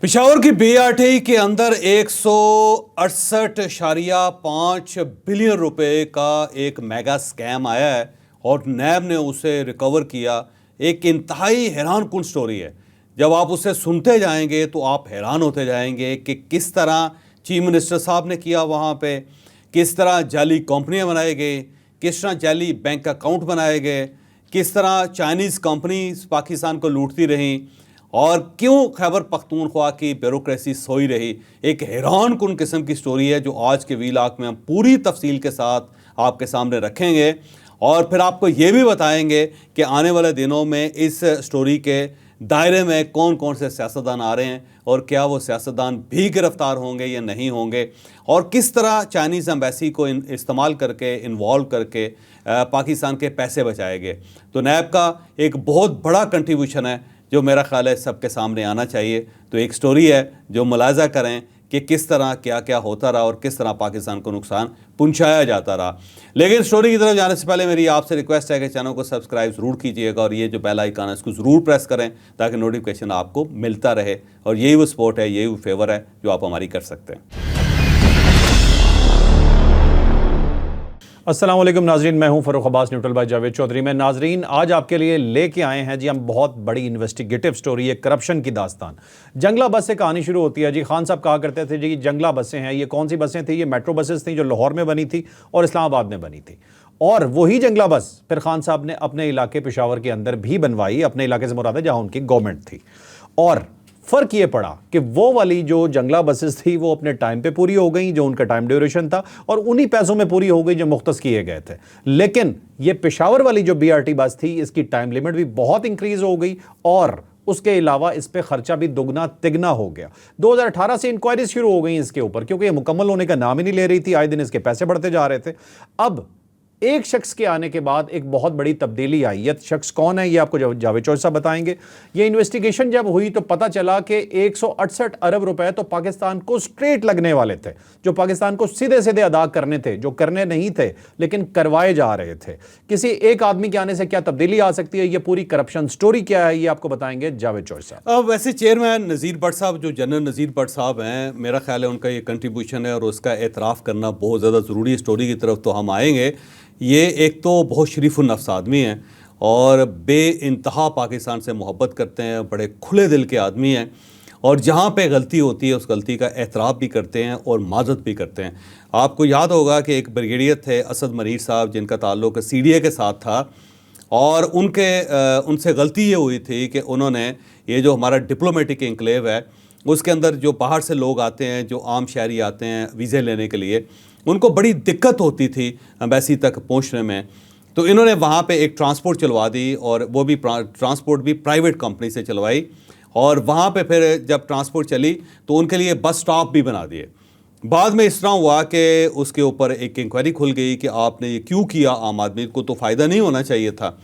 पिशावर की बीआरटी के अंदर 168.5 बिलियन रुपए का एक मेगा स्कैम आया है और नैब ने उसे रिकवर किया। एक इंतहाई हैरानकुन स्टोरी है। जब आप उसे सुनते जाएंगे तो आप हैरान होते जाएंगे कि किस तरह चीफ मिनिस्टर साहब ने किया वहाँ पे, किस तरह जाली कंपनियाँ बनाई गई, किस तरह जाली बैंक अकाउंट बनाए गए, किस तरह चाइनीज़ कंपनीज पाकिस्तान को लूटती रहीं और क्यों खैबर पख्तूनख्वा की ब्यूरोक्रेसी सोई रही। एक हैरानकुन किस्म की स्टोरी है जो आज के वीलाग में हम पूरी तफसील के साथ आपके सामने रखेंगे और फिर आपको ये भी बताएंगे कि आने वाले दिनों में इस स्टोरी के दायरे में कौन कौन से सियासतदान आ रहे हैं और क्या वो सियासतदान भी गिरफ्तार होंगे या नहीं होंगे और किस तरह चाइनीज़ एम्बेसी को इस्तेमाल करके इन्वॉल्व करके पाकिस्तान के पैसे बचाए गए। तो नैब का एक बहुत बड़ा कंट्रीब्यूशन है जो मेरा ख्याल है सबके सामने आना चाहिए। तो एक स्टोरी है जो मुलाजा करें कि किस तरह क्या क्या होता रहा और किस तरह पाकिस्तान को नुकसान पहुंचाया जाता रहा। लेकिन स्टोरी की तरफ जाने से पहले मेरी आपसे रिक्वेस्ट है कि चैनल को सब्सक्राइब ज़रूर कीजिएगा और ये जो बेल आइकन है इसको ज़रूर प्रेस करें ताकि नोटिफिकेशन आपको मिलता रहे। और यही वो सपोर्ट है, यही वो फेवर है जो आप हमारी कर सकते हैं। अस्सलाम वालेकुम नाजरीन, मैं हूं फ़रूख अब्बास न्यूट्रल बाय जावेद चौधरी में। नाजरीन, आज आपके लिए लेके आए हैं जी हम बहुत बड़ी इन्वेस्टिगेटिव स्टोरी है, करप्शन की दास्तान। जंगला बस से कहानी शुरू होती है जी। खान साहब कहा करते थे जी जंगला बसें हैं। ये कौन सी बसें थी? ये मेट्रो बसेस थी जो लाहौर में बनी थी और इस्लामाबाद में बनी थी। और वही जंगला बस फिर खान साहब ने अपने इलाके पेशावर के अंदर भी बनवाई। अपने इलाके से मुराद है जहाँ उनकी गवर्नमेंट थी। और फ़र्क ये पड़ा कि वो वाली जो जंगला बसेस थी वो अपने टाइम पे पूरी हो गई, जो उनका टाइम ड्यूरेशन था, और उन्हीं पैसों में पूरी हो गई जो मुख्तस किए गए थे। लेकिन ये पेशावर वाली जो बीआरटी बस थी इसकी टाइम लिमिट भी बहुत इंक्रीज हो गई और उसके अलावा इस पे खर्चा भी दुगना तिगना हो गया। 2018 से इंक्वायरी शुरू हो गई इसके ऊपर क्योंकि ये मुकम्मल होने का नाम ही नहीं ले रही थी। आए दिन इसके पैसे बढ़ते जा रहे थे। अब एक शख्स के आने के बाद एक बहुत बड़ी तब्दीली आई। यह शख्स कौन है ये आपको जावेद चौधरी साहब बताएंगे। ये इन्वेस्टिगेशन जब हुई तो पता चला कि 168 अरब रुपए तो पाकिस्तान को स्ट्रेट लगने वाले थे, जो पाकिस्तान को सीधे सीधे अदा करने थे, जो करने नहीं थे लेकिन करवाए जा रहे थे। किसी एक आदमी के आने से क्या तब्दीली आ सकती है, ये पूरी करप्शन स्टोरी क्या है, ये आपको बताएंगे जावेद चौधरी साहब। अब वैसे चेयरमैन नज़ीर भट्ट साहब, जो जनरल नज़ीर भट्ट साहब हैं, मेरा ख्याल है उनका ये कंट्रीब्यूशन है और उसका एतराफ़ करना बहुत ज़्यादा ज़रूरी है। स्टोरी की तरफ तो हम आएंगे। ये एक तो बहुत शरीफ नफ्स आदमी हैं और बेइंतहा पाकिस्तान से मोहब्बत करते हैं, बड़े खुले दिल के आदमी हैं और जहाँ पे गलती होती है उस गलती का एतराफ़ भी करते हैं और माजत भी करते हैं। आपको याद होगा कि एक ब्रिगेडियर थे असद मनीर साहब जिनका ताल्लुक सीडीए के साथ था और उनसे गलती ये हुई थी कि उन्होंने ये जो हमारा डिप्लोमेटिक इंक्लेव है उसके अंदर जो बाहर से लोग आते हैं, जो आम शहरी आते हैं वीज़े लेने के लिए, उनको बड़ी दिक्कत होती थी एम्बेसी तक पहुंचने में। तो इन्होंने वहाँ पे एक ट्रांसपोर्ट चलवा दी और वो भी ट्रांसपोर्ट भी प्राइवेट कंपनी से चलवाई और वहाँ पे फिर जब ट्रांसपोर्ट चली तो उनके लिए बस स्टॉप भी बना दिए। बाद में इस तरह हुआ कि उसके ऊपर एक इंक्वायरी खुल गई कि आपने ये क्यों किया, आम आदमी को तो फ़ायदा नहीं होना चाहिए था।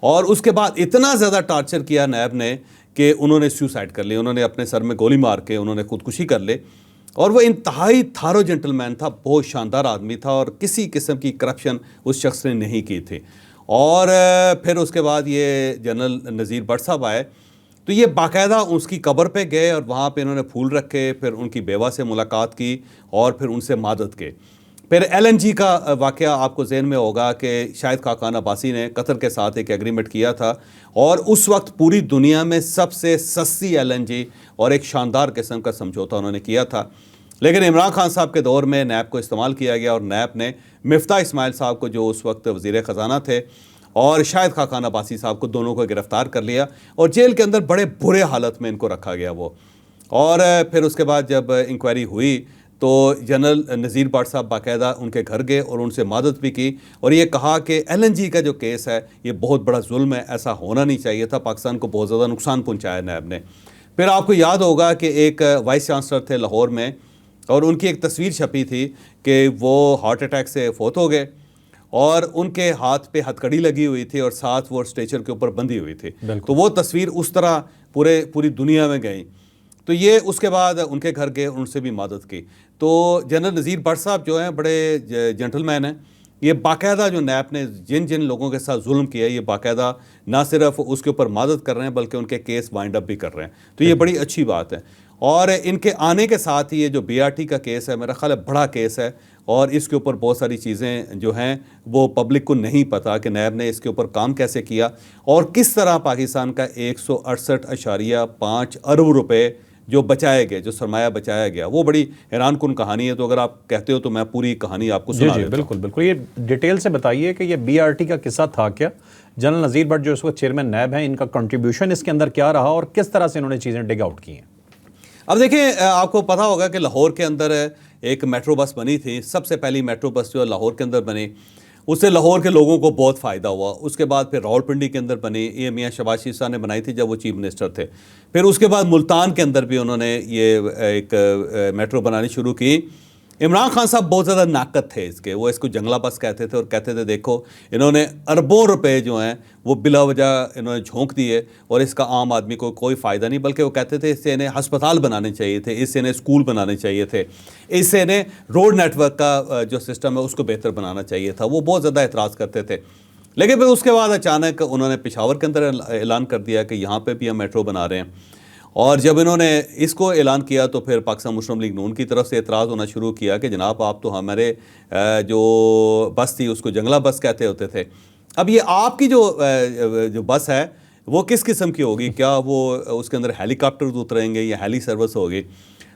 और उसके बाद इतना ज़्यादा टार्चर किया नैब ने कि उन्होंने सुसाइड कर लिया। उन्होंने अपने सर में गोली मार के उन्होंने खुदकुशी कर ली। और वो इंतहाई थारो जेंटलमैन था, बहुत शानदार आदमी था और किसी किस्म की करप्शन उस शख्स ने नहीं की थी। और फिर उसके बाद ये जनरल नज़ीर भट्ट साहब आए तो ये बाकायदा उसकी कब्र पे गए और वहाँ पे इन्होंने फूल रखे, फिर उनकी बेवा से मुलाकात की और फिर उनसे मदद की। फिर एलएनजी का वाक़या आपको ज़हन में होगा कि शायद खाकान अब्बासी ने कतर के साथ एक एग्रीमेंट किया था और उस वक्त पूरी दुनिया में सबसे सस्ती एलएनजी और एक शानदार किस्म का समझौता उन्होंने किया था। लेकिन इमरान खान साहब के दौर में नैब को इस्तेमाल किया गया और नैब ने मिफ्ता इस्माइल साहब को, जो उस वक्त वज़ीर ख़जाना थे, और शायद खाकान अब्बासी साहब को, दोनों को गिरफ़्तार कर लिया और जेल के अंदर बड़े बुरे हालत में इनको रखा गया वो। और फिर उसके बाद जब इंक्वायरी हुई तो जनरल नज़ीर भट्ट साहब बाकायदा उनके घर गए और उनसे मदद भी की और ये कहा कि एलएनजी का जो केस है ये बहुत बड़ा जुल्म है, ऐसा होना नहीं चाहिए था, पाकिस्तान को बहुत ज़्यादा नुकसान पहुंचाया नैब ने। फिर आपको याद होगा कि एक वाइस चांसलर थे लाहौर में और उनकी एक तस्वीर छपी थी कि वो हार्ट अटैक से फौत हो गए और उनके हाथ पे हथकड़ी लगी हुई थी और साथ वो स्ट्रेचर के ऊपर बंधी हुई थी। तो वो तस्वीर उस तरह पूरी दुनिया में गई। तो ये उसके बाद उनके घर गए, उनसे भी मदद की। तो जनरल नज़ीर भट्ट साहब जो हैं बड़े जेंटलमैन हैं। ये बाकायदा जो नैब ने जिन जिन लोगों के साथ जुल्म किया, ये बाकायदा ना सिर्फ उसके ऊपर मदद कर रहे हैं बल्कि उनके केस वाइंड अप भी कर रहे हैं। तो ये बड़ी अच्छी बात है। और इनके आने के साथ ही ये जो बीआरटी का केस है मेरा ख्याल है बड़ा केस है, और इसके ऊपर बहुत सारी चीज़ें जो हैं वो पब्लिक को नहीं पता कि नैब ने इसके ऊपर काम कैसे किया और किस तरह पाकिस्तान का 168.5 अरब रुपए जो बचाए गए, जो सरमाया बचाया गया, वो बड़ी हैरानकुन कहानी है। तो अगर आप कहते हो तो मैं पूरी कहानी आपको सुना देता हूं। बिल्कुल बिल्कुल, ये डिटेल से बताइए कि ये बीआरटी का किस्सा था क्या, जनरल नज़ीर भट्ट जो इस वक्त चेयरमैन नैब हैं, इनका कंट्रीब्यूशन इसके अंदर क्या रहा और किस तरह से इन्होंने चीज़ें डिग आउट की हैं। अब देखिए, आपको पता होगा कि लाहौर के अंदर एक मेट्रो बस बनी थी, सबसे पहली मेट्रो बस जो लाहौर के अंदर बनी, उससे लाहौर के लोगों को बहुत फ़ायदा हुआ। उसके बाद फिर रावलपिंडी के अंदर बनी, ये मियाँ शहबाज शरीफ साहब ने बनाई थी जब वो चीफ मिनिस्टर थे। फिर उसके बाद मुल्तान के अंदर भी उन्होंने ये एक मेट्रो बनानी शुरू की। इमरान खान साहब बहुत ज़्यादा नाकद थे इसके, वो इसको जंगला बस कहते थे और कहते थे देखो इन्होंने अरबों रुपए जो हैं वो बिला वजह इन्होंने झोंक दिए और इसका आम आदमी को कोई फ़ायदा नहीं, बल्कि वो कहते थे इससे इन्हें हस्पताल बनाने चाहिए थे, इससे इन्हें स्कूल बनाने चाहिए थे, इससे इन्हें रोड नेटवर्क का जो सिस्टम है उसको बेहतर बनाना चाहिए था। वो बहुत ज़्यादा एतराज़ करते थे। लेकिन फिर उसके बाद अचानक उन्होंने पेशावर के अंदर ऐलान कर दिया कि यहाँ पर भी हम मेट्रो बना रहे हैं, और जब इन्होंने इसको ऐलान किया तो फिर पाकिस्तान मुस्लिम लीग नून की तरफ से एतराज़ होना शुरू किया कि जनाब आप तो हमारे जो बस थी उसको जंगला बस कहते होते थे, अब ये आपकी जो बस है वो किस किस्म की होगी, क्या वो उसके अंदर हेलीकॉप्टर उतरेंगे या हेली सर्विस होगी।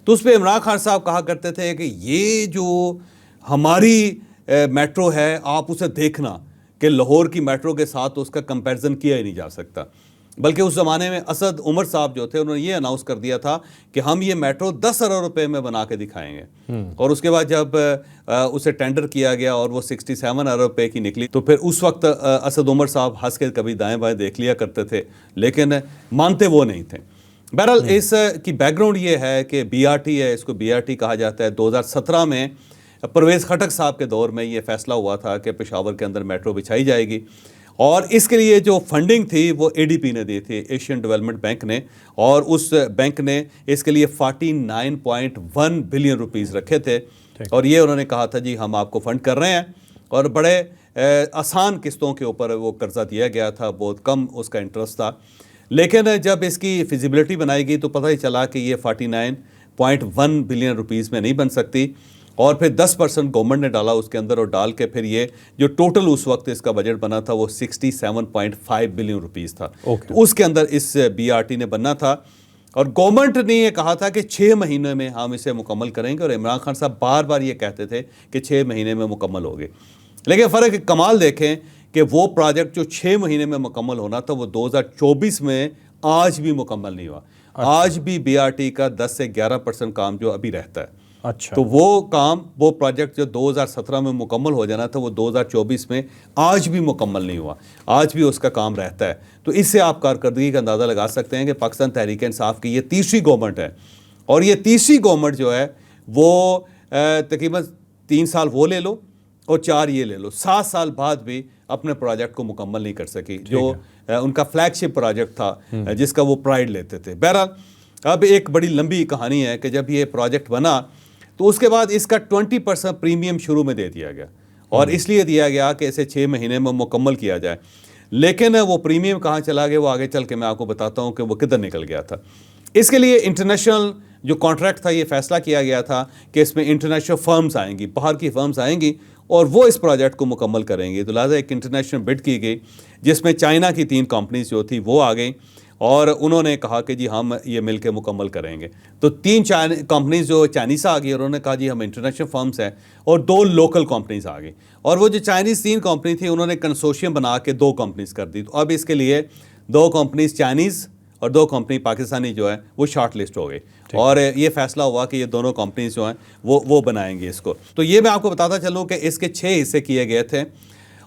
तो उस पर इमरान खान साहब कहा करते थे कि ये जो हमारी मेट्रो है आप उसे देखना कि लाहौर की मेट्रो के साथ तो उसका कंपैरिजन किया ही नहीं जा सकता। बल्कि उस ज़माने में असद उमर साहब जो थे उन्होंने ये अनाउंस कर दिया था कि हम ये मेट्रो 10 अरब रुपए में बना के दिखाएंगे। और उसके बाद जब उसे टेंडर किया गया और वो 67 अरब रुपए की निकली, तो फिर उस वक्त असद उमर साहब हंस के कभी दाएं बाएं देख लिया करते थे, लेकिन मानते वो नहीं थे। बहरहाल इस की बैकग्राउंड ये है कि बीआरटी है, इसको बीआरटी कहा जाता है। 2017 में परवेज़ खटक साहब के दौर में ये फैसला हुआ था कि पेशावर के अंदर मेट्रो बिछाई जाएगी, और इसके लिए जो फंडिंग थी वो एडीपी ने दी थी, एशियन डेवलपमेंट बैंक ने, और उस बैंक ने इसके लिए 49.1 बिलियन रुपीस रखे थे। और ये उन्होंने कहा था जी हम आपको फंड कर रहे हैं, और बड़े आसान किस्तों के ऊपर वो कर्जा दिया गया था, बहुत कम उसका इंटरेस्ट था। लेकिन जब इसकी फिजिबिलिटी बनाई गई तो पता ही चला कि ये 49.1 बिलियन रुपीस में नहीं बन सकती, और फिर 10% गवर्नमेंट ने डाला उसके अंदर, और डाल के फिर ये जो टोटल उस वक्त इसका बजट बना था वो 67.5 बिलियन रुपीस था। तो उसके अंदर इस बीआरटी ने बनना था, और गवर्नमेंट ने ये कहा था कि 6 महीने में हम इसे मुकम्मल करेंगे, और इमरान खान साहब बार बार ये कहते थे कि 6 महीने में मुकम्मल होगी। लेकिन फ़र्क कमाल देखें कि वो प्रोजेक्ट जो 6 महीने में मुकम्मल होना था वो 2024 में आज भी मुकम्मल नहीं हुआ। आज भी बीआरटी का 10 से 11% काम जो अभी रहता है। अच्छा, तो वो काम, वो प्रोजेक्ट जो 2017 में मुकम्मल हो जाना था वो 2024 में आज भी मुकम्मल नहीं हुआ, आज भी उसका काम रहता है। तो इससे आप कारकर्दगी का अंदाज़ा लगा सकते हैं कि पाकिस्तान तहरीक इंसाफ की ये तीसरी गवर्नमेंट है, और ये तीसरी गवर्नमेंट जो है वो तकरीबन 3 साल वो ले लो और 4 ये ले लो, 7 साल बाद भी अपने प्रोजेक्ट को मुकम्मल नहीं कर सकी, जो उनका फ्लैगशिप प्रोजेक्ट था जिसका वो प्राइड लेते थे। बहरहाल अब एक बड़ी लंबी कहानी है कि जब ये प्रोजेक्ट बना तो उसके बाद इसका 20% प्रीमियम शुरू में दे दिया गया, और इसलिए दिया गया कि इसे 6 महीने में मुकम्मल किया जाए। लेकिन वो प्रीमियम कहाँ चला गया वो आगे चल के मैं आपको बताता हूँ कि वो किधर निकल गया था। इसके लिए इंटरनेशनल जो कॉन्ट्रैक्ट था ये फैसला किया गया था कि इसमें इंटरनेशनल फर्म्स आएंगी, बाहर की फर्म्स आएंगी और वो इस प्रोजेक्ट को मुकम्मल करेंगी। तो लिहाजा एक इंटरनेशनल बिड की गई जिसमें चाइना की 3 कंपनीज जो थी वो आ गई, और उन्होंने कहा कि जी हम ये मिल के मुकम्मल करेंगे। तो 3 कंपनीज जो चाइनीज़ आ गई और उन्होंने कहा जी हम इंटरनेशनल फर्म्स हैं, और 2 लोकल कंपनीज आ गई, और वो जो चाइनीज़ 3 कंपनी थी उन्होंने कंसोर्शियम बना के 2 कंपनीज कर दी। तो अब इसके लिए 2 कंपनीज चाइनीज़ और 2 कंपनी पाकिस्तानी जो है वो शॉर्ट लिस्ट हो गई, और ये फैसला हुआ कि ये दोनों कंपनीज जो हैं वो बनाएंगे इसको। तो ये मैं आपको बताता चलूँ कि इसके 6 हिस्से किए गए थे,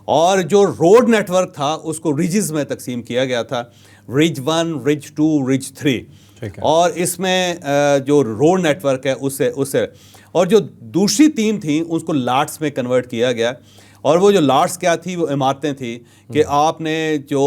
और जो रोड नेटवर्क था उसको रिजेस में तकसीम किया गया था, रिज 1, रिज 2, रिज 3। और इसमें जो रोड नेटवर्क है उससे और जो दूसरी 3 थी उसको लाट्स में कन्वर्ट किया गया। और वो जो लाट्स क्या थी, वो इमारतें थी कि आपने जो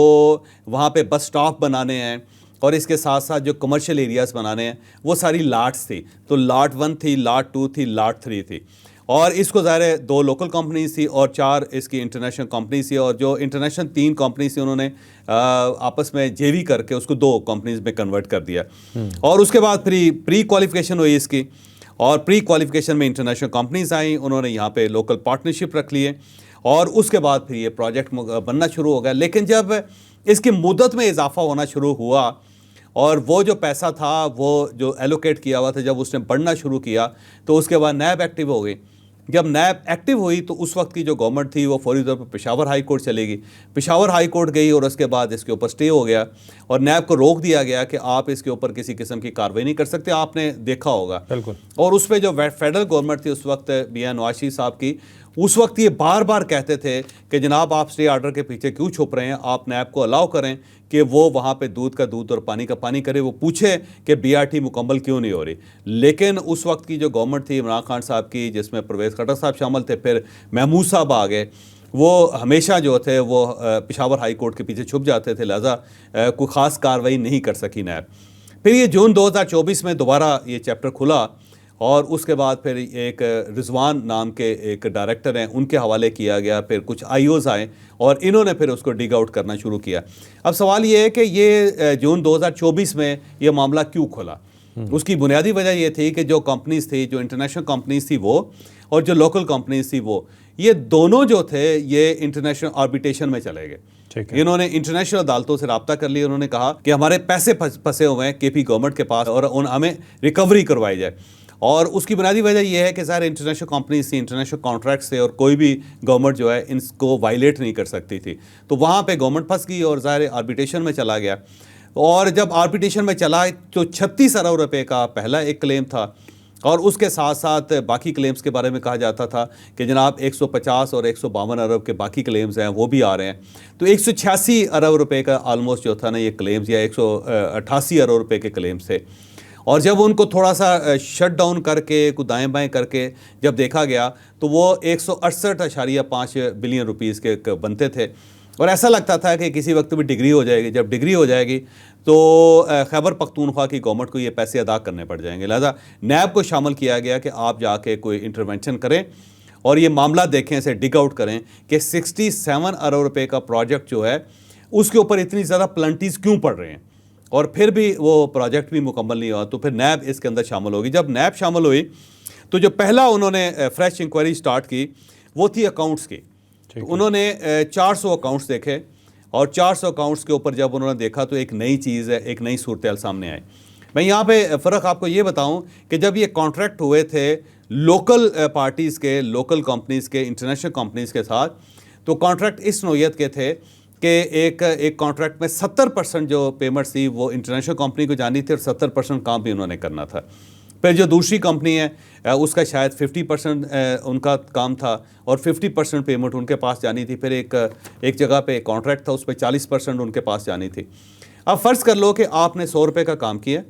वहाँ पे बस स्टॉप बनाने हैं और इसके साथ साथ जो कमर्शियल एरियाज़ बनाने हैं वो सारी लाट्स थी। तो लाट 1 थी, लाट 2 थी, लाट 3 थी। और इसको ज़ाहिर है 2 लोकल कंपनीज थी और 4 इसकी इंटरनेशनल कंपनीज थी, और जो इंटरनेशनल 3 कंपनीज थी उन्होंने आपस में जेवी करके उसको 2 कंपनीज में कन्वर्ट कर दिया। और उसके बाद प्री क्वालिफिकेशन हुई इसकी, और प्री क्वालिफिकेशन में इंटरनेशनल कंपनीज आई, उन्होंने यहाँ पे लोकल पार्टनरशिप रख लिए, और उसके बाद फिर ये प्रोजेक्ट बनना शुरू हो गया। लेकिन जब इसकी मुद्दत में इजाफा होना शुरू हुआ और वो जो पैसा था वो जो एलोकेट किया हुआ था, जब उसने बढ़ना शुरू किया तो उसके बाद नैब एक्टिव हो गई। जब नैब एक्टिव हुई तो उस वक्त की जो गवर्नमेंट थी वो फौरी तौर पर पेशावर हाई कोर्ट चलेगी, पेशावर हाई कोर्ट गई और उसके बाद इसके ऊपर स्टे हो गया और नैब को रोक दिया गया कि आप इसके ऊपर किसी किस्म की कार्रवाई नहीं कर सकते। आपने देखा होगा बिल्कुल। और उस पर जो फेडरल गवर्नमेंट थी उस वक्त मियां नवाज शरीफ साहब की, उस वक्त ये बार बार कहते थे कि जनाब आप स्टे ऑर्डर के पीछे क्यों छुप रहे हैं, आप नैब को अलाउ करें कि वो वहाँ पे दूध का दूध और पानी का पानी करे, वो पूछे कि बीआरटी मुकम्मल क्यों नहीं हो रही। लेकिन उस वक्त की जो गवर्नमेंट थी इमरान खान साहब की, जिसमें परवेज़ खट्टर साहब शामिल थे, फिर महमूद साहब आ गए, वो हमेशा जो थे वो पेशावर हाई कोर्ट के पीछे छुप जाते थे, लिहाजा कोई ख़ास कार्रवाई नहीं कर सकी नैब। फिर ये जून 2024 में दोबारा ये चैप्टर खुला और उसके बाद फिर एक रिजवान नाम के एक डायरेक्टर हैं, उनके हवाले किया गया, फिर कुछ आईओज़ आए और इन्होंने फिर उसको डिग आउट करना शुरू किया। अब सवाल ये है कि ये जून 2024 में ये मामला क्यों खुला। उसकी बुनियादी वजह ये थी कि जो कंपनीज थी, जो इंटरनेशनल कंपनीज थी वो और जो लोकल कंपनीज थी वो, ये दोनों जो थे ये इंटरनेशनल आर्बिट्रेशन में चले गए। इन्होंने इंटरनेशनल अदालतों से रब्ता कर लिया, उन्होंने कहा कि हमारे पैसे फंसे हुए हैं केपी गवर्नमेंट के पास और हमें रिकवरी करवाई जाए। और उसकी बुनियादी वजह यह है कि सारे इंटरनेशनल कंपनीज थी, इंटरनेशनल कॉन्ट्रैक्ट्स थे और कोई भी गवर्नमेंट जो है इनको वायलेट नहीं कर सकती थी। तो वहाँ पे गवर्नमेंट फंस गई और ज़ाहिर आर्बिट्रेशन में चला गया। और जब आर्बिट्रेशन में चला तो 36 अरब रुपए का पहला एक क्लेम था और उसके साथ साथ बाकी क्लेम्स के बारे में कहा जाता था कि जनाब 150 और 152 अरब के बाकी क्लेम्स हैं वो भी आ रहे हैं। तो 186 अरब रुपए का आलमोस्ट जो था ना ये क्लेम्स, या 188 अरब रुपए के क्लेम्स थे। और जब उनको थोड़ा सा शट डाउन करके कुछ दाएँ बाएँ करके जब देखा गया तो वो 168.5 बिलियन रुपीज़ के बनते थे और ऐसा लगता था कि किसी वक्त भी डिग्री हो जाएगी। जब डिग्री हो जाएगी तो खैबर पख्तूनख्वा की गवर्नमेंट को ये पैसे अदा करने पड़ जाएंगे। लिहाजा नैब को शामिल किया गया कि आप जाके कोई इंटरवेंशन करें और ये मामला देखें, इसे डिग आउट करें कि 67 अरब रुपए का प्रोजेक्ट जो है उसके ऊपर इतनी ज़्यादा प्लंटीज क्यों पड़ रहे हैं और फिर भी वो प्रोजेक्ट भी मुकम्मल नहीं हुआ। तो फिर नैब इसके अंदर शामिल होगी। जब नैब शामिल हुई तो जो पहला उन्होंने फ्रेश इंक्वायरी स्टार्ट की वो थी अकाउंट्स की। तो उन्होंने 400 अकाउंट्स देखे और 400 अकाउंट्स के ऊपर जब उन्होंने देखा तो एक नई चीज़ है, एक नई सूरत सामने आई। मैं यहाँ पे फ़र्क आपको ये बताऊँ कि जब ये कॉन्ट्रैक्ट हुए थे लोकल पार्टीज़ के, लोकल कंपनीज़ के, इंटरनेशनल कंपनीज़ के साथ, तो कॉन्ट्रैक्ट इस नौयत के थे कि एक कॉन्ट्रैक्ट में 70% जो पेमेंट्स थी वो इंटरनेशनल कंपनी को जानी थी और 70% काम भी उन्होंने करना था। फिर जो दूसरी कंपनी है उसका शायद 50% उनका काम था और 50% पेमेंट उनके पास जानी थी। फिर एक जगह पे कॉन्ट्रैक्ट था उस पर 40% उनके पास जानी थी। अब फ़र्ज़ कर लो कि आपने 100 रुपये का काम किया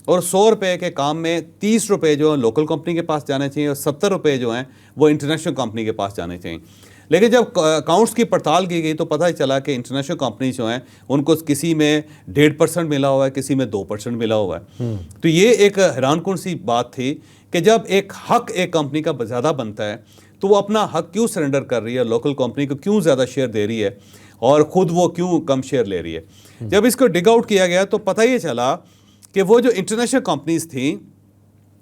और 100 रुपये के काम में 30 रुपये जो लोकल कंपनी के पास जाने चाहिए और 70 रुपये जो हैं वो इंटरनेशनल कंपनी के पास जाने चाहिए। लेकिन जब अकाउंट्स की पड़ताल की गई तो पता ही चला कि इंटरनेशनल कंपनी जो हैं उनको किसी में 1.5% मिला हुआ है, किसी में 2% मिला हुआ है। तो ये एक हैरानकुन सी बात थी कि जब एक हक एक कंपनी का ज़्यादा बनता है तो वो अपना हक क्यों सरेंडर कर रही है, लोकल कंपनी को क्यों ज़्यादा शेयर दे रही है और ख़ुद वो क्यों कम शेयर ले रही है। जब इसको डिग आउट किया गया तो पता ही चला कि वो जो इंटरनेशनल कंपनीज थी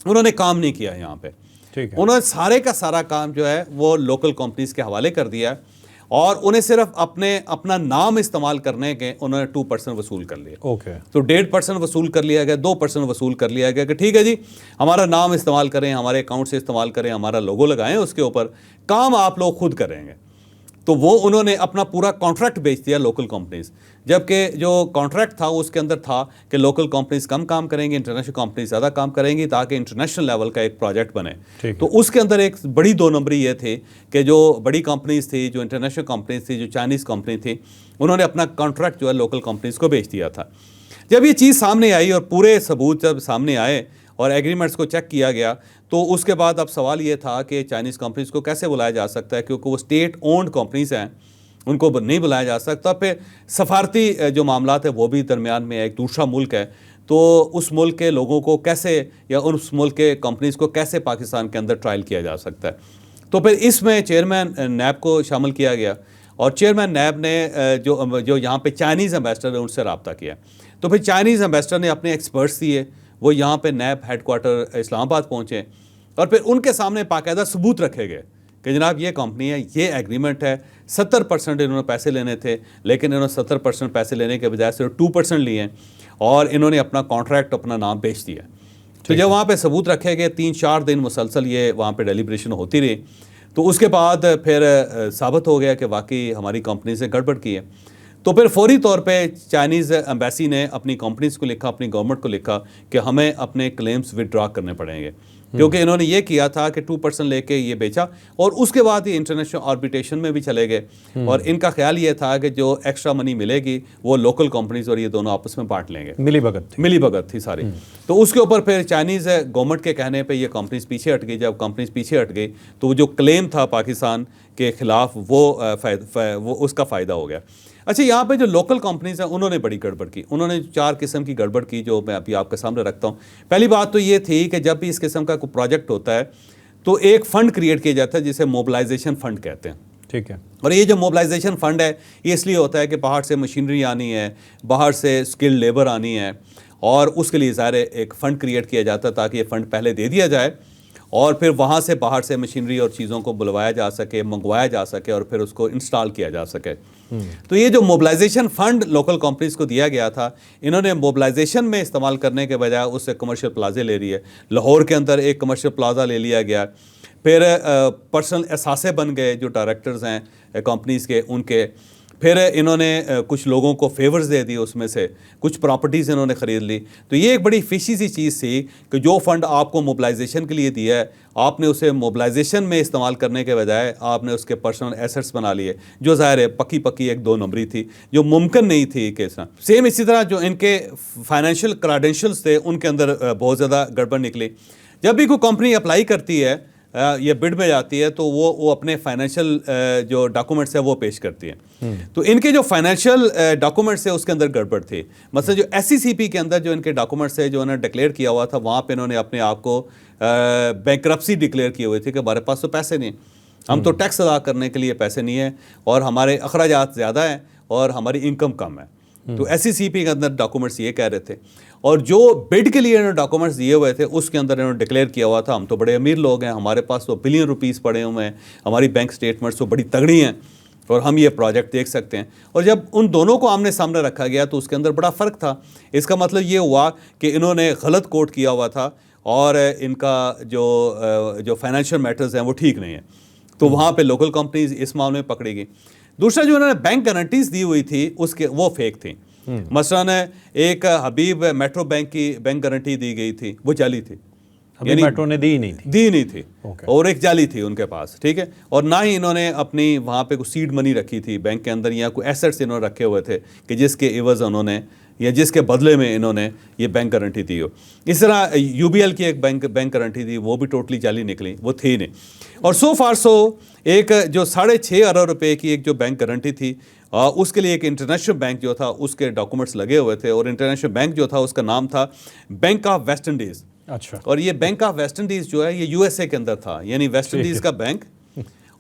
उन्होंने काम नहीं किया यहाँ पे। उन्होंने सारे का सारा काम जो है वो लोकल कंपनीज के हवाले कर दिया और उन्हें सिर्फ अपना नाम इस्तेमाल करने के उन्होंने 2% वसूल कर लिया। तो 1.5% वसूल कर लिया गया, 2% वसूल कर लिया गया कि ठीक है जी हमारा नाम इस्तेमाल करें, हमारे अकाउंट से इस्तेमाल करें, हमारा लोगो लगाएं उसके ऊपर, काम आप लोग खुद करेंगे। तो वो उन्होंने अपना पूरा कॉन्ट्रैक्ट बेच दिया लोकल कंपनीज, जबकि जो कॉन्ट्रैक्ट था उसके अंदर था कि लोकल कंपनीज कम काम करेंगी, इंटरनेशनल कंपनीज ज़्यादा काम करेंगी ताकि इंटरनेशनल लेवल का एक प्रोजेक्ट बने। तो उसके अंदर एक बड़ी 2 नंबरी ये थी कि जो बड़ी कंपनीज थी, जो इंटरनेशनल कंपनीज थी, जो चाइनीज़ कंपनी थी, उन्होंने अपना कॉन्ट्रैक्ट जो है लोकल कंपनीज को बेच दिया था। जब ये चीज़ सामने आई और पूरे सबूत जब सामने आए और एग्रीमेंट्स को चेक किया गया तो उसके बाद अब सवाल ये था कि चाइनीज़ कंपनीज को कैसे बुलाया जा सकता है, क्योंकि वो स्टेट ओन्ड कंपनीज हैं, उनको नहीं बुलाया जा सकता। फिर सफारती जो मामला है वो भी दरमियान में एक दूसरा मुल्क है तो उस मुल्क के लोगों को कैसे या उस मुल्क के कंपनीज को कैसे पाकिस्तान के अंदर ट्रायल किया जा सकता है। तो फिर इसमें चेयरमैन नैब को शामिल किया गया और चेयरमैन नैब ने जो यहाँ पे चाइनीज़ एम्बेसडर है उनसे रब्ता किया। तो फिर चाइनीज़ एम्बेसडर ने अपने एक्सपर्ट्स दिए, वो यहाँ पे नैब हेडक्वार्टर इस्लामाबाद पहुँचे और फिर उनके सामने बाकायदा सबूत रखे गए कि जनाब ये कंपनी है, ये एग्रीमेंट है, 70% इन्होंने पैसे लेने थे, लेकिन इन्होंने 70% पैसे लेने के बजाय सिर्फ 2% लिए और इन्होंने अपना कॉन्ट्रैक्ट अपना नाम बेच दिया। तो जब वहाँ पे सबूत रखे गए 3-4 दिन मुसलसल ये वहाँ पे डेलिब्रेशन होती रही, तो उसके बाद फिर साबित हो गया कि वाकई हमारी कंपनी से गड़बड़ की है। तो फिर फौरी तौर पे चाइनीज़ एम्बेसी ने अपनी कंपनीज को लिखा, अपनी गवर्नमेंट को लिखा कि हमें अपने क्लेम्स विड्रॉ करने पड़ेंगे, क्योंकि इन्होंने ये किया था कि 2% लेके ये बेचा और उसके बाद ये इंटरनेशनल आर्बिट्रेशन में भी चले गए और इनका ख्याल ये था कि जो एक्स्ट्रा मनी मिलेगी वो लोकल कंपनीज और ये दोनों आपस में बांट लेंगे। मिली भगत थी सारी। तो उसके ऊपर फिर चाइनीज़ गवर्नमेंट के कहने पे ये कंपनीज पीछे हट गई। जब कंपनीज पीछे हट गई तो जो क्लेम था पाकिस्तान के खिलाफ वो उसका फ़ायदा हो गया। अच्छा, यहाँ पे जो लोकल कंपनीज हैं उन्होंने बड़ी गड़बड़ की। उन्होंने 4 किस्म की गड़बड़ की जो मैं अभी आपके सामने रखता हूँ। पहली बात तो ये थी कि जब भी इस किस्म का कोई प्रोजेक्ट होता है तो एक फ़ंड क्रिएट किया जाता है जिसे मोबिलाइजेशन फ़ंड कहते हैं। ठीक है। और ये जो मोबिलाइजेशन फ़ंड है ये इसलिए होता है कि बाहर से मशीनरी आनी है, बाहर से स्किल्ड लेबर आनी है और उसके लिए ज़ाहिर एक फ़ंड क्रिएट किया जाता है ताकि ये फ़ंड पहले दे दिया जाए और फिर वहाँ से बाहर से मशीनरी और चीज़ों को बुलवाया जा सके, मंगवाया जा सके और फिर उसको इंस्टॉल किया जा सके। तो ये जो मोबिलाइजेशन फ़ंड लोकल कंपनीज़ को दिया गया था, इन्होंने मोबिलाइजेशन में इस्तेमाल करने के बजाय उससे कमर्शियल प्लाजे ले लिए। लाहौर के अंदर एक कमर्शियल प्लाजा ले लिया गया। फिर पर्सनल एसासे बन गए जो डायरेक्टर्स हैं कंपनीज़ के उनके। फिर इन्होंने कुछ लोगों को फेवर्स दे दिए, उसमें से कुछ प्रॉपर्टीज़ इन्होंने ख़रीद ली। तो ये एक बड़ी फिशी सी चीज़ थी कि जो फ़ंड आपको मोबिलाइजेशन के लिए दिया है आपने उसे मोबिलाइजेशन में इस्तेमाल करने के बजाय आपने उसके पर्सनल एसेट्स बना लिए, जो ज़ाहिर है पक्की 1-2 नंबरी थी, जो मुमकिन नहीं थी कि इस तरह। सेम इसी तरह जो इनके फाइनेंशियल क्रेडेंशियल्स थे उनके अंदर बहुत ज़्यादा गड़बड़ निकली। जब भी कोई कंपनी अप्लाई करती है ये बिड में जाती है तो वो अपने फाइनेंशियल जो डॉक्यूमेंट्स है वो पेश करती है। तो इनके जो फाइनेंशियल डॉक्यूमेंट्स है उसके अंदर गड़बड़ थी। मतलब जो SCCP के अंदर जो इनके डॉक्यूमेंट्स है जो उन्होंने डिक्लेयर किया हुआ था वहाँ पे इन्होंने अपने आप को बैंकरप्सी डिक्लेयर किए हुए थे कि हमारे पास तो पैसे नहीं, हम तो टैक्स अदा करने के लिए पैसे नहीं है और हमारे अखराजात ज़्यादा हैं और हमारी इनकम कम है। तो SCCP के अंदर डॉक्यूमेंट्स ये कह रहे थे और जो बिड के लिए इन्होंने डॉक्यूमेंट्स दिए हुए थे उसके अंदर इन्होंने डिक्लेयर किया हुआ था हम तो बड़े अमीर लोग हैं, हमारे पास तो बिलियन रुपीस पड़े हुए हैं, हमारी बैंक स्टेटमेंट्स तो बड़ी तगड़ी हैं और हम ये प्रोजेक्ट देख सकते हैं। और जब उन दोनों को आमने सामने रखा गया तो उसके अंदर बड़ा फ़र्क था। इसका मतलब ये हुआ कि इन्होंने गलत कोट किया हुआ था और इनका जो फाइनेंशियल मैटर्स हैं वो ठीक नहीं है। तो वहाँ पर लोकल कंपनीज इस मामले में पकड़ी गई। दूसरा जो उन्होंने बैंक गारंटीज़ दी हुई थी उसके वो फेक थी। मसलन एक हबीब मेट्रो बैंक की बैंक गारंटी दी गई थी, वो जाली थी, यानी मेट्रो ने दी नहीं थी और एक जाली थी उनके पास। ठीक है। और ना ही इन्होंने अपनी वहाँ पे कोई सीड मनी रखी थी बैंक के अंदर या कोई एसेट्स इन्होंने रखे हुए थे कि जिसके एवज उन्होंने या जिसके बदले में इन्होंने ये बैंक गारंटी दी हो। इस तरह UBL की एक बैंक गारंटी थी, वो भी टोटली जाली निकली, वो थी नहीं। और सो फार सो एक जो 6.5 अरब रुपए की एक जो बैंक गारंटी थी उसके लिए एक इंटरनेशनल बैंक जो था उसके डॉक्यूमेंट्स लगे हुए थे और इंटरनेशनल बैंक जो था उसका नाम था बैंक ऑफ वेस्ट इंडीज़। अच्छा। और ये बैंक ऑफ वेस्ट इंडीज़ जो है ये USA के अंदर था, यानी वेस्ट इंडीज़ का बैंक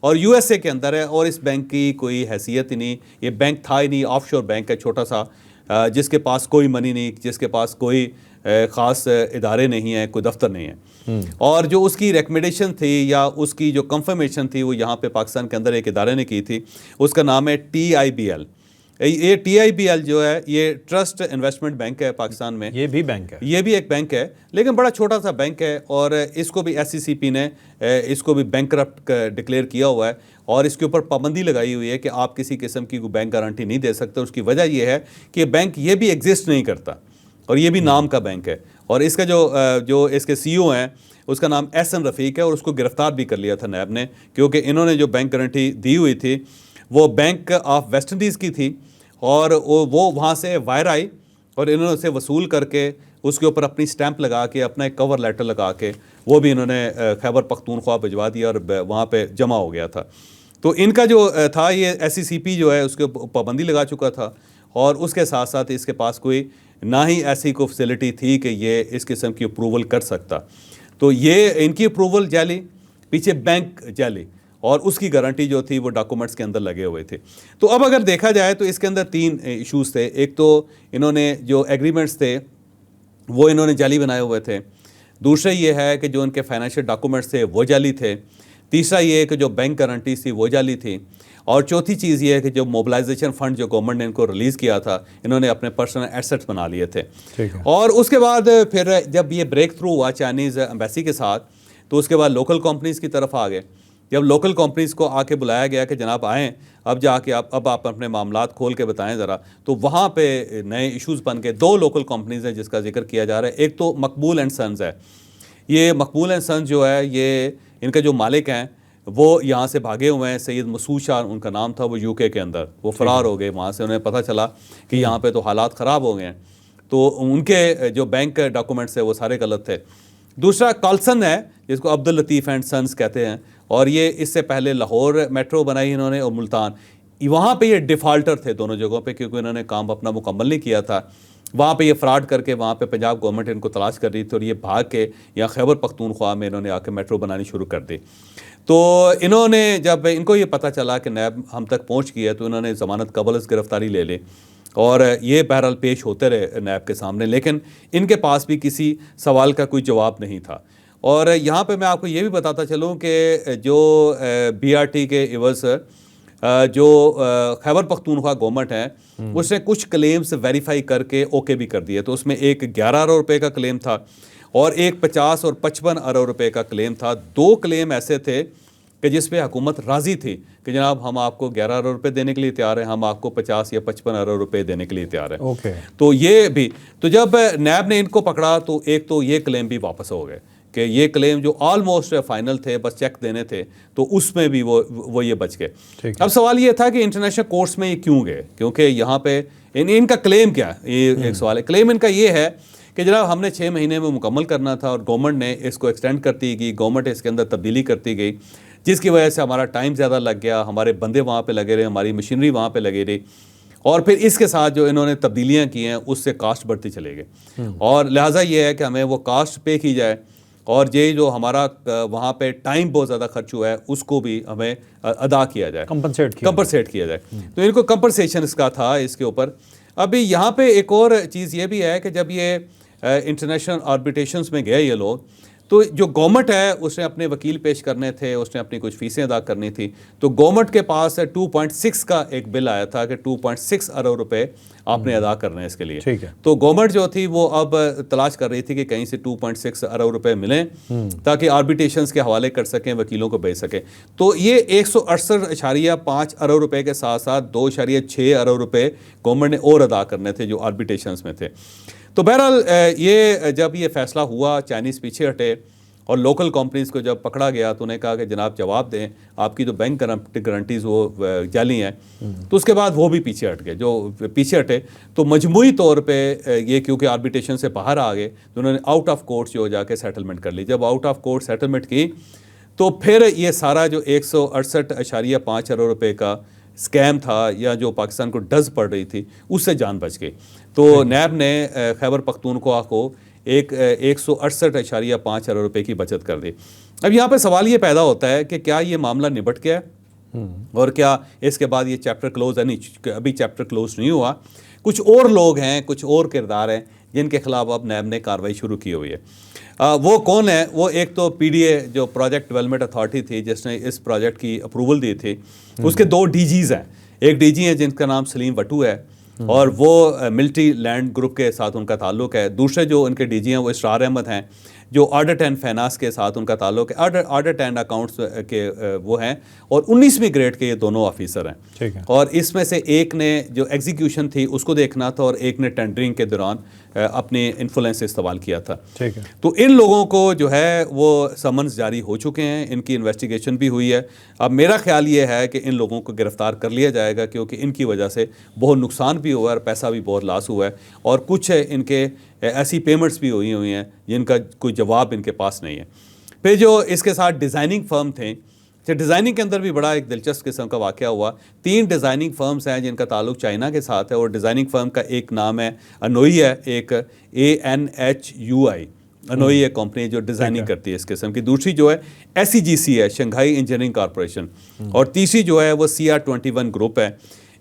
और USA के अंदर है और इस बैंक की कोई हैसियत ही नहीं, ये बैंक था ही नहीं, ऑफशोर बैंक है छोटा सा जिसके पास कोई मनी नहीं, जिसके पास कोई ख़ास इदारे नहीं है, कोई दफ्तर नहीं है। और जो उसकी रिकमेंडेशन थी या उसकी जो कंफर्मेशन थी वो यहाँ पे पाकिस्तान के अंदर एक इदारे ने की थी, उसका नाम है TIBL। ये TIBL जो है ये ट्रस्ट इन्वेस्टमेंट बैंक है पाकिस्तान में। ये भी बैंक है, ये भी एक बैंक है लेकिन बड़ा छोटा सा बैंक है और इसको भी SCCP ने इसको भी बैंकरप्ट डिक्लेयर किया हुआ है और इसके ऊपर पाबंदी लगाई हुई है कि आप किसी किस्म की कोई बैंक गारंटी नहीं दे सकते। उसकी वजह यह है कि बैंक ये भी एग्जिस्ट नहीं करता और ये भी नाम का बैंक है। और इसका जो इसके CEO हैं उसका नाम SN रफ़ीक है और उसको गिरफ्तार भी कर लिया था नैब ने, क्योंकि इन्होंने जो बैंक गारंटी दी हुई थी वो बैंक ऑफ वेस्ट इंडीज़ की थी और वो वहाँ से वायर आई और इन्होंने उसे वसूल करके उसके ऊपर अपनी स्टैंप लगा के अपना एक कवर लेटर लगा के वो भी इन्होंने खैबर पख्तूनख्वा भिजवा दिया और वहाँ पे जमा हो गया था। तो इनका जो था ये SCCP जो है उसके पाबंदी लगा चुका था और उसके साथ साथ इसके पास कोई ना ही ऐसी कोई फैसिलिटी थी कि ये इस किस्म की अप्रूवल कर सकता। तो ये इनकी अप्रूवल जाली, पीछे बैंक जाली, और उसकी गारंटी जो थी वो डॉक्यूमेंट्स के अंदर लगे हुए थे। तो अब अगर देखा जाए तो इसके अंदर 3 इश्यूज़ थे। एक तो इन्होंने जो एग्रीमेंट्स थे वो इन्होंने जाली बनाए हुए थे। दूसरा ये है कि जो इनके फाइनेंशियल डॉक्यूमेंट्स थे वो जाली थे। तीसरा ये है कि जो बैंक गारंटी थी वो जाली थी। और चौथी चीज़ ये है कि जो मोबिलाइजेशन फंड जो गवर्नमेंट ने इनको रिलीज़ किया था, इन्होंने अपने पर्सनल एसेट्स बना लिए थे। और उसके बाद फिर जब ये ब्रेक थ्रू हुआ चाइनीज़ एम्बेसी के साथ, तो उसके बाद लोकल कंपनीज़ की तरफ आ गए। जब लोकल कंपनीज़ को आके बुलाया गया कि जनाब आएँ, अब जाके आप अपने मामलात खोल के बताएं ज़रा, तो वहाँ पे नए इश्यूज़ बन के 2 लोकल कंपनीज़ हैं जिसका जिक्र किया जा रहा है। एक तो मकबूल एंड सन्स है। ये मकबूल एंड सन्स जो है, ये इनका जो मालिक हैं वो यहाँ से भागे हुए हैं। सैयद मसूद शाह उनका नाम था, वो यूके के अंदर वो फ़रार हो गए। वहाँ से उन्हें पता चला कि यहाँ पे तो हालात ख़राब हो गए हैं, तो उनके जो बैंक डॉक्यूमेंट्स है वो सारे गलत थे। दूसरा कॉल्सन है जिसको अब्दुल लतीफ़ एंड सन्स कहते हैं, और ये इससे पहले लाहौर मेट्रो बनाई इन्होंने और मुल्तान। वहाँ पे ये डिफ़ाल्टर थे दोनों जगहों पे, क्योंकि इन्होंने काम अपना मुकम्मल नहीं किया था। वहाँ पे ये फ्रॉड करके वहाँ पे पंजाब गवर्नमेंट इनको तलाश कर रही थी, और ये भाग के यहाँ खैबर पख्तूनख्वा में इन्होंने आके मेट्रो बनानी शुरू कर दी। तो इन्होंने जब इनको ये पता चला कि नैब हम तक पहुँच गई है, तो इन्होंने ज़मानत कबल गिरफ़्तारी ले ली, और ये बहरहाल पेश होते रहे नैब के सामने, लेकिन इनके पास भी किसी सवाल का कोई जवाब नहीं था। और यहाँ पे मैं आपको ये भी बताता चलूँ कि जो BRT के इवज़ जो खैबर पख्तूनख्वा गवर्नमेंट है, उसने कुछ क्लेम्स वेरीफाई करके ओके भी कर दिए। तो उसमें एक 11 अरब रुपये का क्लेम था, और एक 50 और 55 अरब रुपये का क्लेम था। 2 क्लेम ऐसे थे कि जिस पे हुकूमत राज़ी थी कि जनाब हम आपको 11 अरब रुपये देने के लिए तैयार हैं, हम आपको 50 या 55 अरब रुपये देने के लिए तैयार हैं। तो ये भी, तो जब नैब ने इनको पकड़ा तो एक तो ये क्लेम भी वापस हो गए कि ये क्लेम जो ऑलमोस्ट फाइनल थे, बस चेक देने थे, तो उसमें भी वो ये बच गए। अब सवाल ये था कि इंटरनेशनल कोर्ट्स में ये क्यों गए, क्योंकि यहाँ पे इनका क्लेम क्या है, ये एक सवाल है। क्लेम इनका ये है कि जनाब हमने 6 महीने में मुकम्मल करना था, और गवर्नमेंट ने इसको एक्सटेंड करती गई, गवर्नमेंट इसके अंदर तब्दीली करती गई, जिसकी वजह से हमारा टाइम ज़्यादा लग गया, हमारे बंदे वहाँ पे लगे रहे, हमारी मशीनरी वहाँ पे लगी रही, और फिर इसके साथ जो इन्होंने तब्दीलियाँ की हैं उससे कास्ट बढ़ती चले गए। और लिहाजा ये है कि हमें वो कास्ट पे की जाए, और ये जो हमारा वहाँ पे टाइम बहुत ज़्यादा खर्च हुआ है उसको भी हमें अदा किया जाए, कंपनसेट किया जाए। तो इनको कंपनसेशन इसका था इसके ऊपर। अभी यहाँ पे एक और चीज़ ये भी है कि जब ये इंटरनेशनल आर्बिट्रेशंस में गए ये लोग, तो जो गवर्नमेंट है उसने अपने वकील पेश करने थे, उसने अपनी कुछ फीसें अदा करनी थी। तो गवर्नमेंट के पास 2.6 का एक बिल आया था कि 2.6 अरब रुपए आपने अदा करने हैं इसके लिए। ठीक है। तो गवर्नमेंट जो थी वो अब तलाश कर रही थी कि कहीं से 2.6 अरब रुपए मिलें ताकि आर्बिट्रेशंस के हवाले कर सकें, वकीलों को भेज सकें। तो ये 168.5 अरब रुपए के साथ साथ 2.6 अरब रुपए गवर्नमेंट ने और अदा करने थे जो आर्बिट्रेशंस में थे। तो बहरहाल ये जब ये फैसला हुआ, चाइनीज़ पीछे हटे, और लोकल कंपनीज़ को जब पकड़ा गया तो उन्हें कहा कि जनाब जवाब दें, आपकी जो बैंक गारंटीज़ वो जाली हैं। तो उसके बाद वो भी पीछे हट गए। जो पीछे हटे तो मजमूई तौर पे ये क्योंकि आर्बिट्रेशन से बाहर आ गए, तो उन्होंने आउट ऑफ कोर्ट जो जाके सेटलमेंट कर ली। जब आउट ऑफ कोर्ट सेटलमेंट की तो फिर ये सारा जो 168.5 अरब रुपये का स्कैम था, या जो पाकिस्तान को डज पड़ रही थी, उससे जान बच गई। तो नैब ने खैबर पख्तूनख्वा को 168.5 अरब रुपये की बचत कर दी। अब यहाँ पे सवाल ये पैदा होता है कि क्या ये मामला निपट गया है, और क्या इसके बाद ये चैप्टर क्लोज है? नहीं, अभी चैप्टर क्लोज नहीं हुआ। कुछ और लोग हैं, कुछ और किरदार हैं जिनके खिलाफ अब नैब ने कार्रवाई शुरू की हुई है। वो कौन है? वो एक तो PDA जो प्रोजेक्ट डेवलपमेंट अथॉरिटी थी जिसने इस प्रोजेक्ट की अप्रूवल दी थी, उसके 2 DGs हैं। एक DG है जिनका नाम सलीम वटू है, और वो मिलिट्री लैंड ग्रुप के साथ उनका ताल्लुक है। दूसरे जो उनके DG हैं वो इसरार अहमद हैं, जो ऑडिट एंड फाइनेंस के साथ उनका ताल्लुक है। ऑडिट एंड अकाउंट्स के वो हैं, और 19वीं ग्रेड के ये दोनों ऑफिसर हैं। ठीक है। और इसमें से एक ने जो एग्जीक्यूशन थी उसको देखना था, और एक ने टेंडरिंग के दौरान अपने इन्फ्लुएंस इस्तेमाल किया था। ठीक है। तो इन लोगों को जो है वो समन्स जारी हो चुके हैं, इनकी इन्वेस्टिगेशन भी हुई है। अब मेरा ख्याल ये है कि इन लोगों को गिरफ्तार कर लिया जाएगा, क्योंकि इनकी वजह से बहुत नुकसान भी हुआ है और पैसा भी बहुत लॉस हुआ है, और कुछ इनके ऐसी पेमेंट्स भी हुई हैं जिनका कोई जवाब इनके पास नहीं है। फिर जो इसके साथ डिज़ाइनिंग फर्म थे, तो डिज़ाइनिंग के अंदर भी बड़ा एक दिलचस्प किस्म का वाक़या हुआ। 3 डिज़ाइनिंग फर्म्स हैं जिनका ताल्लुक चाइना के साथ है, और डिज़ाइनिंग फर्म का एक नाम है अनोई है, एक ANHUI अनोई एक कंपनी जो डिज़ाइनिंग करती है इस किस्म की। दूसरी जो है SEGC है, शंघाई इंजीनियरिंग कॉरपोरेशन, और तीसरी जो है वो CR21 ग्रुप है।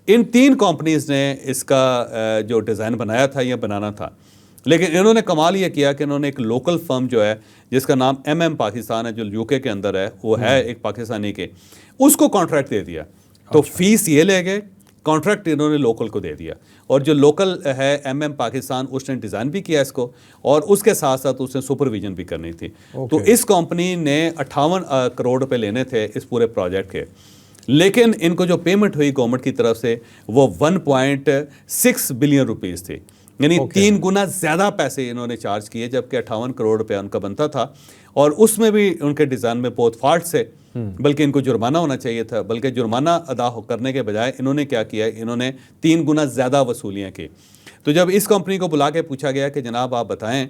इन 3 कंपनीज़ ने इसका जो डिज़ाइन बनाया था या बनाना था, लेकिन इन्होंने कमाल ये किया कि इन्होंने एक लोकल फर्म जो है जिसका नाम MM पाकिस्तान है, जो UK के अंदर है, वो है एक पाकिस्तानी के, उसको कॉन्ट्रैक्ट दे दिया। तो फीस ये ले गए, कॉन्ट्रैक्ट इन्होंने लोकल को दे दिया, और जो लोकल है MM पाकिस्तान, उसने डिज़ाइन भी किया इसको, और उसके साथ साथ उसने सुपरविजन भी करनी थी। तो इस कंपनी ने 58 करोड़ रुपए लेने थे इस पूरे प्रोजेक्ट के, लेकिन इनको जो पेमेंट हुई गवर्नमेंट की तरफ से वो 1.6 बिलियन रुपीज़ थी, यानी 3 गुना ज़्यादा पैसे इन्होंने चार्ज किए, जबकि 58 करोड़ रुपया उनका बनता था। और उसमें भी उनके डिज़ाइन में बहुत फॉल्ट से, बल्कि इनको जुर्माना होना चाहिए था, बल्कि जुर्माना अदा करने के बजाय इन्होंने क्या किया, इन्होंने 3 गुना ज़्यादा वसूलियाँ की। तो जब इस कंपनी को बुला के पूछा गया कि जनाब आप बताएं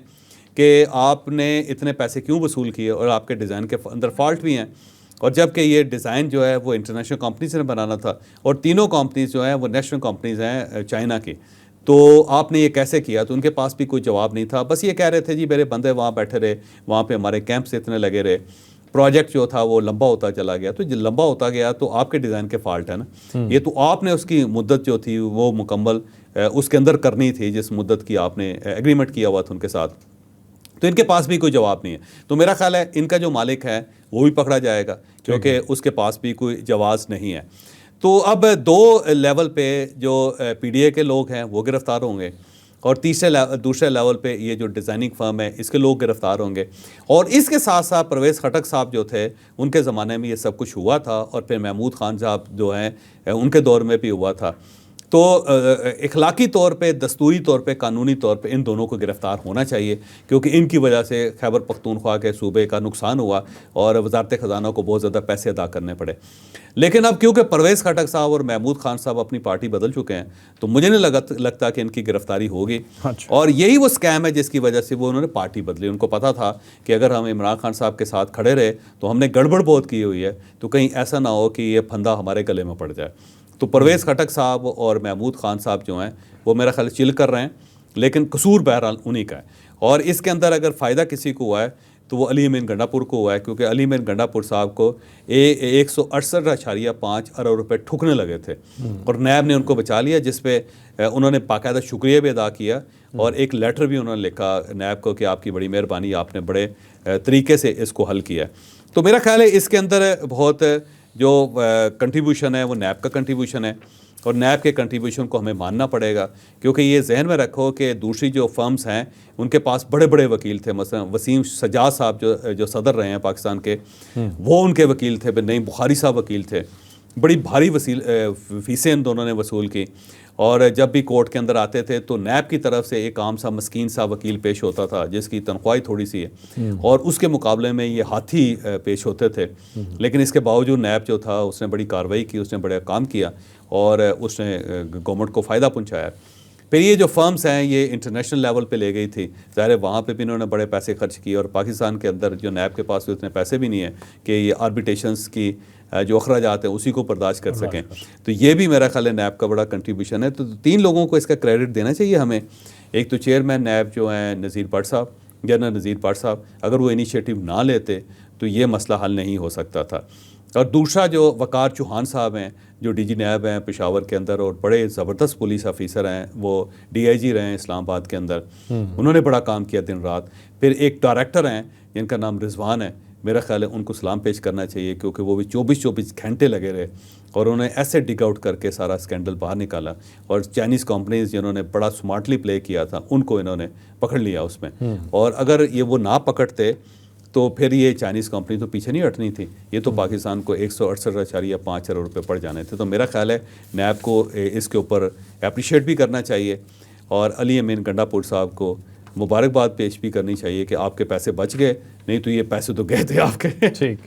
कि आपने इतने पैसे क्यों वसूल किए और आपके डिज़ाइन के अंदर फॉल्ट भी हैं, और जबकि ये डिज़ाइन जो है वो इंटरनेशनल कंपनी से बनाना था, और तीनों कंपनीज जो हैं वो नेशनल कंपनीज़ हैं चाइना की, तो आपने ये कैसे किया? तो उनके पास भी कोई जवाब नहीं था। बस ये कह रहे थे जी मेरे बंदे वहाँ बैठे रहे, वहाँ पे हमारे कैंप्स इतने लगे रहे, प्रोजेक्ट जो था वो लंबा होता चला गया। तो जो लंबा होता गया तो आपके डिज़ाइन के फॉल्ट है ना, ये तो आपने उसकी मुद्दत जो थी वो मुकम्मल उसके अंदर करनी थी, जिस मुद्दत की आपने एग्रीमेंट किया हुआ था उनके साथ। तो इनके पास भी कोई जवाब नहीं है। तो मेरा ख्याल है इनका जो मालिक है वो भी पकड़ा जाएगा, क्योंकि उसके पास भी कोई जवाब नहीं है। तो अब 2 लेवल पे जो PDA के लोग हैं वो गिरफ्तार होंगे, और दूसरे लेवल पे ये जो डिज़ाइनिंग फर्म है इसके लोग गिरफ्तार होंगे। और इसके साथ साथ परवेज़ खटक साहब जो थे उनके ज़माने में ये सब कुछ हुआ था, और फिर महमूद खान साहब जो हैं उनके दौर में भी हुआ था। तो इखलाकी तौर पे, दस्तूरी तौर पे, कानूनी तौर पे इन दोनों को गिरफ़्तार होना चाहिए, क्योंकि इनकी वजह से खैबर पख्तूनख्वा के सूबे का नुकसान हुआ और वजारत ख़जाना को बहुत ज़्यादा पैसे अदा करने पड़े। लेकिन अब क्योंकि परवेज़ खटक साहब और महमूद खान साहब अपनी पार्टी बदल चुके हैं, तो मुझे नहीं लगता कि इनकी गिरफ्तारी होगी। और यही वो स्कैम है जिसकी वजह से वो उन्होंने पार्टी बदली। उनको पता था कि अगर हम इमरान खान साहब के साथ खड़े रहे तो हमने गड़बड़ बहुत की हुई है, तो कहीं ऐसा ना हो कि ये फंदा हमारे गले में पड़ जाए। तो परवेज़ खटक साहब और महमूद खान साहब जो हैं वो मेरा ख्याल चिल कर रहे हैं, लेकिन कसूर बहरहाल उन्हीं का है। और इसके अंदर अगर फ़ायदा किसी को हुआ है तो वो अली अमीन गंडापुर को हुआ है, क्योंकि अली अमीन गंडापुर साहब को 168.5 अरब रुपए ठुकने लगे थे, और नैब ने उनको बचा लिया, जिस पे उन्होंने बाकायदा शुक्रिया भी अदा किया, और एक लेटर भी उन्होंने लिखा नैब को कि आपकी बड़ी मेहरबानी, आपने बड़े तरीके से इसको हल किया। तो मेरा ख्याल है इसके अंदर बहुत जो कंट्रीब्यूशन है वो नैब का कंट्रीब्यूशन है, और नैब के कंट्रीब्यूशन को हमें मानना पड़ेगा, क्योंकि ये जहन में रखो कि दूसरी जो फर्म्स हैं उनके पास बड़े बड़े वकील थे। मसलन वसीम सजाद साहब जो सदर रहे हैं पाकिस्तान के, वो उनके वकील थे। नईम बुखारी साहब वकील थे। बड़ी भारी फीसें इन दोनों ने वसूल की, और जब भी कोर्ट के अंदर आते थे तो नैब की तरफ से एक आम सा मस्कीन सा वकील पेश होता था जिसकी तनख्वाह थोड़ी सी है, और उसके मुकाबले में ये हाथी पेश होते थे। लेकिन इसके बावजूद नैब जो था उसने बड़ी कार्रवाई की, उसने बड़ा काम किया, और उसने गवर्नमेंट को फ़ायदा पहुँचाया। फिर ये जो फर्म्स हैं ये इंटरनेशनल लेवल पे ले गई थी, ज़ाहिर है वहाँ पे भी इन्होंने बड़े पैसे खर्च किए, और पाकिस्तान के अंदर जो नैब के पास उतने पैसे भी नहीं है कि ये आर्बिट्रेशंस की जो अखराजात हैं उसी को बर्दाश्त कर सकें। तो ये भी मेरा ख्याल है नैब का बड़ा कंट्रीब्यूशन है। तो 3 लोगों को इसका क्रेडिट देना चाहिए हमें। एक तो चेयरमैन नैब जो हैं नज़ीर भट्ट साहब, जनरल नज़ीर भट्ट साहब, अगर वो इनिशिएटिव ना लेते तो ये मसला हल नहीं हो सकता था। और दूसरा जो वकार चौहान साहब हैं जो DG नैब हैं पेशावर के अंदर, और बड़े ज़बरदस्त पुलिस ऑफिसर हैं, वो DIG रहे हैं इस्लामाबाद के अंदर, उन्होंने बड़ा काम किया दिन रात। फिर एक डायरेक्टर हैं जिनका नाम रिजवान है, मेरा ख्याल है उनको सलाम पेश करना चाहिए, क्योंकि वो भी 24 घंटे लगे रहे, और उन्होंने ऐसे डिग आउट करके सारा स्कैंडल बाहर निकाला। और चाइनीज़ कंपनीज जिन्होंने बड़ा स्मार्टली प्ले किया था उनको इन्होंने पकड़ लिया उसमें। और अगर ये वो ना पकड़ते तो फिर ये चाइनीज़ कंपनी तो पीछे नहीं हटनी थी, ये तो पाकिस्तान को 168.5 अरब रुपये पड़ जाने थे। तो मेरा ख्याल है नैब को इसके ऊपर अप्रिशिएट भी करना चाहिए, और अली अमीन गंडापुर साहब को मुबारकबाद पेश भी करनी चाहिए कि आपके पैसे बच गए, नहीं तो ये पैसे तो गए थे आपके। ठीक।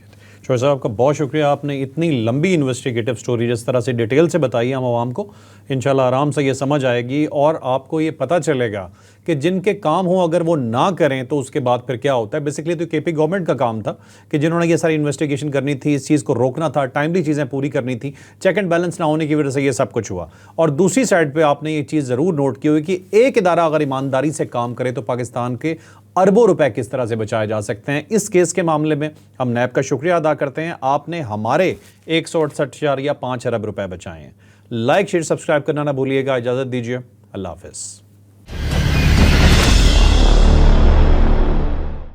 शोएब साहब आपका बहुत शुक्रिया, आपने इतनी लंबी इन्वेस्टिगेटिव स्टोरी जिस तरह से डिटेल से बताई हम आवाम को, इंशाल्लाह आराम से ये समझ आएगी और आपको ये पता चलेगा कि जिनके काम हो अगर वो ना करें तो उसके बाद फिर क्या होता है। बेसिकली तो केपी गवर्नमेंट का काम था कि जिन्होंने ये सारी इन्वेस्टिगेशन करनी थी, इस चीज़ को रोकना था, टाइमली चीज़ें पूरी करनी थी, चेक एंड बैलेंस ना होने की वजह से ये सब कुछ हुआ। और दूसरी साइड पर आपने ये चीज़ ज़रूर नोट की हुई कि एक इदारा अगर ईमानदारी से काम करे तो पाकिस्तान के अरबों रुपए किस तरह से बचाए जा सकते हैं। इस केस के मामले में हम नैब का शुक्रिया अदा करते हैं, आपने हमारे 168.5 अरब रुपए बचाए हैं। लाइक शेयर सब्सक्राइब करना ना भूलिएगा। इजाज़त दीजिए, अल्लाह हाफ़िज़।